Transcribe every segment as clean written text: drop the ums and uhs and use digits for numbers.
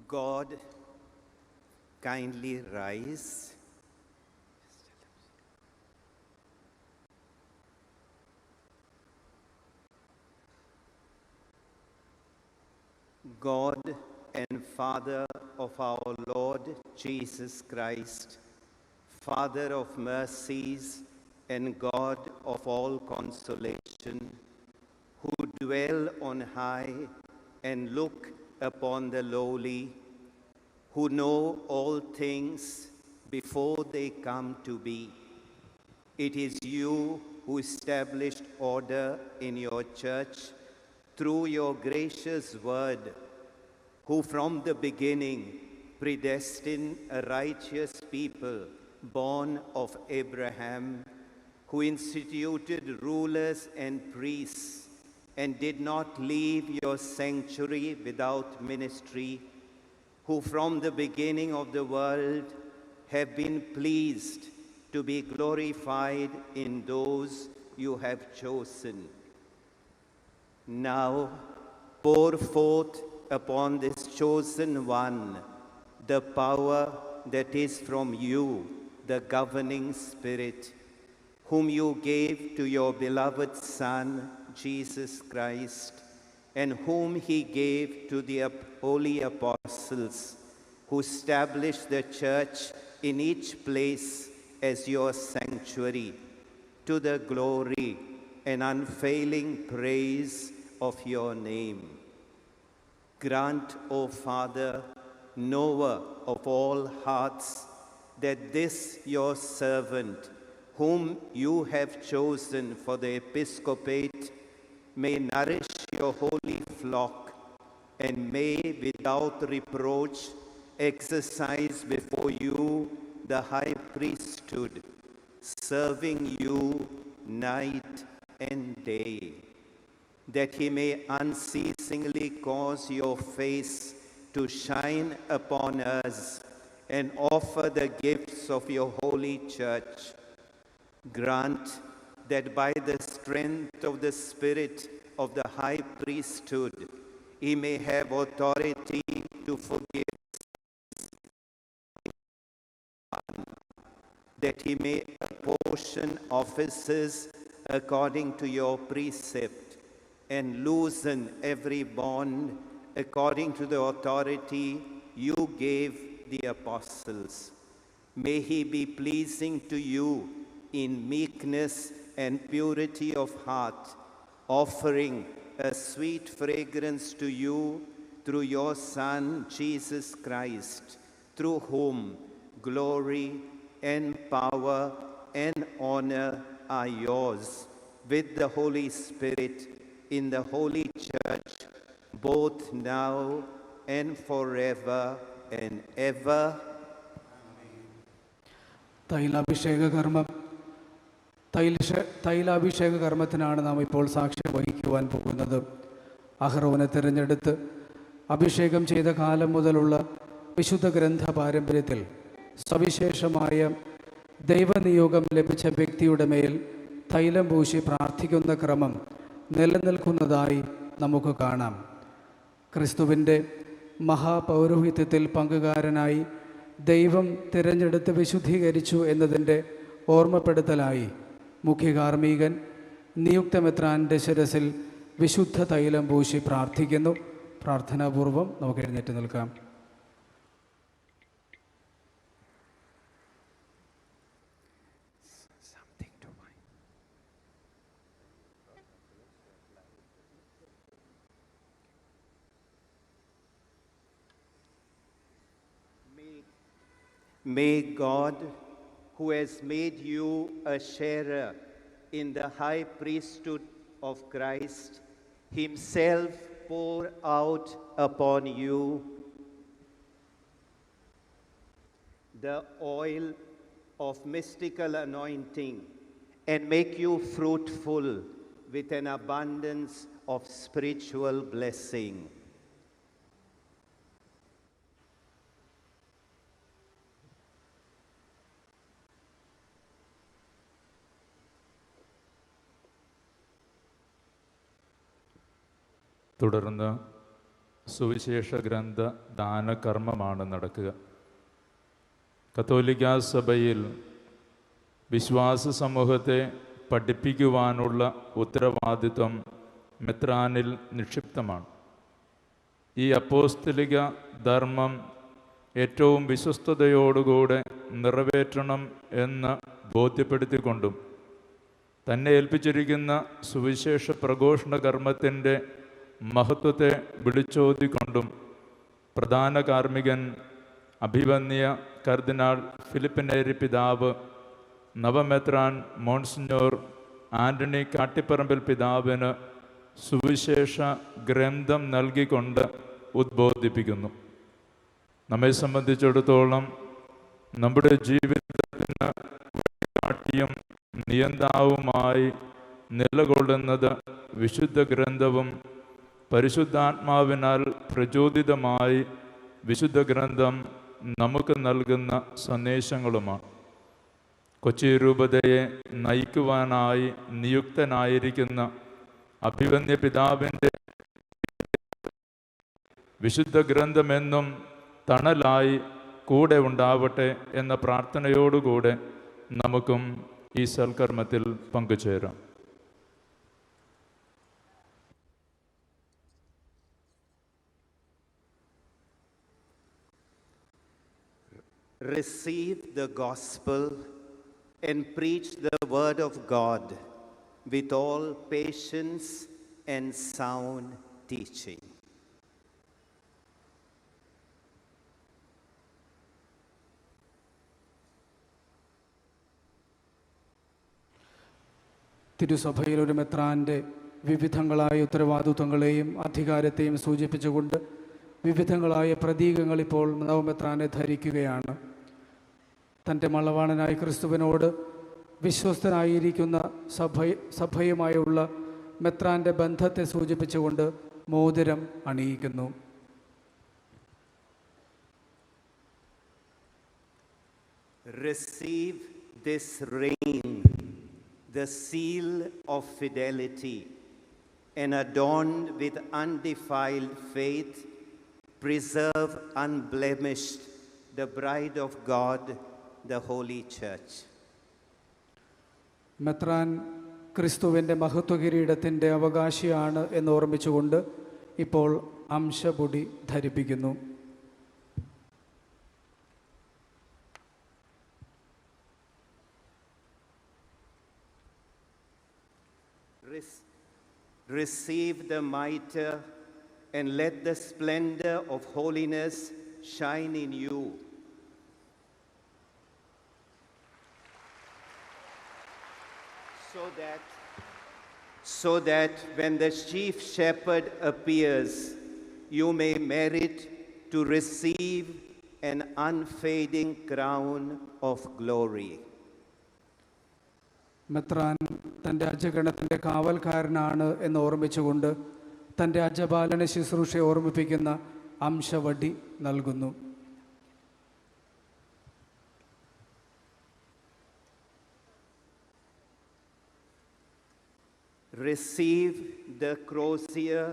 God, kindly rise. God and Father of our Lord Jesus Christ, Father of mercies and God of all consolation, who dwell on high and look upon the lowly, who know all things before they come to be. It is you who established order in your church through your gracious word, who from the beginning predestined a righteous people born of Abraham, who instituted rulers and priests, and did not leave your sanctuary without ministry, who from the beginning of the world have been pleased to be glorified in those you have chosen. Now pour forth upon this chosen one the power that is from you, the governing Spirit, whom you gave to your beloved Son, Jesus Christ, and whom he gave to the holy apostles, who established the church in each place as your sanctuary, to the glory and unfailing praise of your name. Grant, O Father, knower of all hearts, that this your servant, whom you have chosen for the episcopate, may nourish your holy flock, and may without reproach exercise before you the high priesthood, serving you night and day, that he may unceasingly cause your face to shine upon us and offer the gifts of your holy church. Grant that by the strength of the Spirit of the high priesthood, he may have authority to forgive, that he may apportion offices according to your precept, and loosen every bond according to the authority you gave the apostles. May he be pleasing to you in meekness and purity of heart, offering a sweet fragrance to you through your Son, Jesus Christ, through whom glory and power and honor are yours, with the Holy Spirit, in the Holy Church, both now and forever and ever. തൈലാഭിഷേക കർമ്മത്തിനാണ് നാം ഇപ്പോൾ സാക്ഷ്യം വഹിക്കുവാൻ പോകുന്നത്. അഹ്റോനെ തിരഞ്ഞെടുത്ത് അഭിഷേകം ചെയ്ത കാലം മുതലുള്ള വിശുദ്ധ ഗ്രന്ഥ പാരമ്പര്യത്തിൽ സവിശേഷമായ ദൈവനിയോഗം ലഭിച്ച വ്യക്തിയുടെ മേൽ തൈലം പൂശി പ്രാർത്ഥിക്കുന്ന ക്രമം നിലനിൽക്കുന്നതായി നമുക്ക് കാണാം. ക്രിസ്തുവിൻ്റെ മഹാപൗരോഹിത്യത്തിൽ പങ്കുകാരനായി ദൈവം തിരഞ്ഞെടുത്ത് വിശുദ്ധീകരിച്ചു എന്നതിൻ്റെ ഓർമ്മപ്പെടുത്തലായി മുഖ്യകാർമ്മികൻ നിയുക്ത മെത്രാൻ്റെ ശിരസിൽ വിശുദ്ധ തൈലം പൂശി പ്രാർത്ഥിക്കുന്നു. പ്രാർത്ഥനാപൂർവം നമുക്ക് എഴുന്നേറ്റ് നിൽക്കാം. May God, who has made you a sharer in the high priesthood of Christ, himself pour out upon you the oil of mystical anointing and make you fruitful with an abundance of spiritual blessing. തുടർന്ന് സുവിശേഷ ഗ്രന്ഥ ദാനകർമ്മമാണ് നടക്കുക. കത്തോലിക്കാ സഭയിൽ വിശ്വാസ സമൂഹത്തെ പഠിപ്പിക്കുവാനുള്ള ഉത്തരവാദിത്വം മെത്രാനിൽ നിക്ഷിപ്തമാണ്. ഈ അപ്പോസ്തലിക ധർമ്മം ഏറ്റവും വിശ്വസ്തയോടുകൂടെ നിറവേറ്റണം എന്ന് ബോധ്യപ്പെടുത്തിക്കൊണ്ടും തന്നെ ഏൽപ്പിച്ചിരിക്കുന്ന സുവിശേഷ പ്രഘോഷണ കർമ്മത്തിൻ്റെ മഹത്വത്തെ വിളിച്ചോതിക്കൊണ്ടും പ്രധാന കാർമ്മികൻ അഭിവന്യ കർദിനാൾ ഫിലിപ്പിനേരി പിതാവ്, നവമെത്രാൻ മോൺസിഞ്ഞോർ ആൻ്റണി കാട്ടിപ്പറമ്പിൽ പിതാവിന് സുവിശേഷ ഗ്രന്ഥം നൽകിക്കൊണ്ട് ഉദ്ബോധിപ്പിക്കുന്നു. നമ്മെ സംബന്ധിച്ചിടത്തോളം നമ്മുടെ ജീവിതത്തിന് കാട്ടിയും നിയന്താവുമായി നിലകൊള്ളുന്നത് വിശുദ്ധ ഗ്രന്ഥവും പരിശുദ്ധാത്മാവിനാൽ പ്രചോദിതമായി വിശുദ്ധ ഗ്രന്ഥം നമുക്ക് നൽകുന്ന സന്ദേശങ്ങളുമാണ്. കൊച്ചി രൂപതയെ നയിക്കുവാനായി നിയുക്തനായിരിക്കുന്ന അഭിവന്യ പിതാവിൻ്റെ വിശുദ്ധ ഗ്രന്ഥമെന്നും തണലായി കൂടെ ഉണ്ടാവട്ടെ എന്ന പ്രാർത്ഥനയോടുകൂടെ നമുക്കും ഈ സൽക്കർമ്മത്തിൽ പങ്കുചേരാം. Receive the gospel and preach the word of God with all patience and sound teaching. തിരുസഭയിൽ ഒരു മെത്രാൻ്റെ വിവിധങ്ങളായ ഉത്തരവാദിത്വങ്ങളെയും അധികാരത്തെയും സൂചിപ്പിച്ചുകൊണ്ട് വിവിധങ്ങളായ പ്രതീകങ്ങൾ ഇപ്പോൾ നവമെത്രാനെ ധരിക്കുകയാണ്. തൻ്റെ മളവാളനായ ക്രിസ്തുവിനോട് വിശ്വസ്തനായിരിക്കുന്ന സഭയുമായുള്ള മെത്രാൻ്റെ ബന്ധത്തെ സൂചിപ്പിച്ചുകൊണ്ട് മോതിരം അണിയിക്കുന്നു. Receive this ring, the seal of fidelity, and adorned with undefiled faith, preserve unblemished the bride of God, the Holy Church. മെത്രാൻ ക്രിസ്തുവിൻ്റെ മഹത്വകിരീടത്തിൻ്റെ അവകാശിയാണ് എന്ന് ഓർമ്മിച്ചുകൊണ്ട് ഇപ്പോൾ അംശപൊടി ധരിപ്പിക്കുന്നു. Receive the mitre and let the splendor of holiness shine in you. So that when the chief shepherd appears, you may merit to receive an unfading crown of glory. മെത്രാൻ തൻ്റെ അജഗണത്തിൻ്റെ കാവൽക്കാരനാണ് എന്ന് ഓർമ്മിച്ചുകൊണ്ട് തൻ്റെ അജപാലന ശുശ്രൂഷയെ ഓർമ്മിപ്പിക്കുന്ന അംശവടി നൽകുന്നു. Receive the crozier,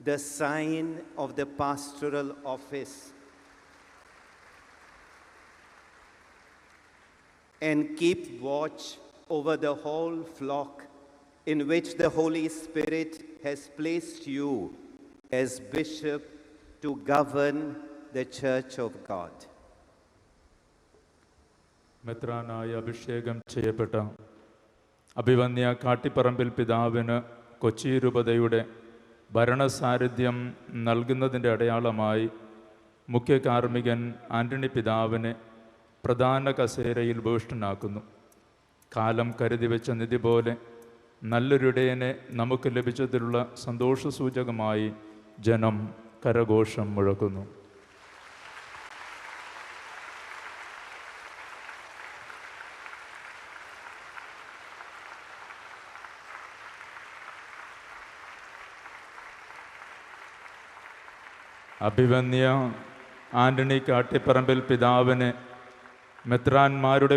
the sign of the pastoral office, and keep watch over the whole flock in which the Holy Spirit has placed you as bishop to govern the Church of God. മെത്രാനായി അഭിഷേകം ചെയ്യപ്പെട്ട അഭിവന്യ കാട്ടിപ്പറമ്പിൽ പിതാവിന് കൊച്ചി രൂപതയുടെ ഭരണസാരഥ്യം നൽകുന്നതിൻ്റെ അടയാളമായി മുഖ്യ കാർമ്മികൻ ആൻ്റണി പിതാവിനെ പ്രധാന കസേരയിൽ ഭൂഷണനാക്കുന്നു. കാലം കരുതി വെച്ച നിധി പോലെ നല്ലൊരിടയനെ നമുക്ക് ലഭിച്ചതിലുള്ള സന്തോഷസൂചകമായി ജനം കരഘോഷം മുഴക്കുന്നു. അഭിവന്യ ആൻ്റണി കാട്ടിപ്പറമ്പിൽ പിതാവിനെ മെത്രാന്മാരുടെ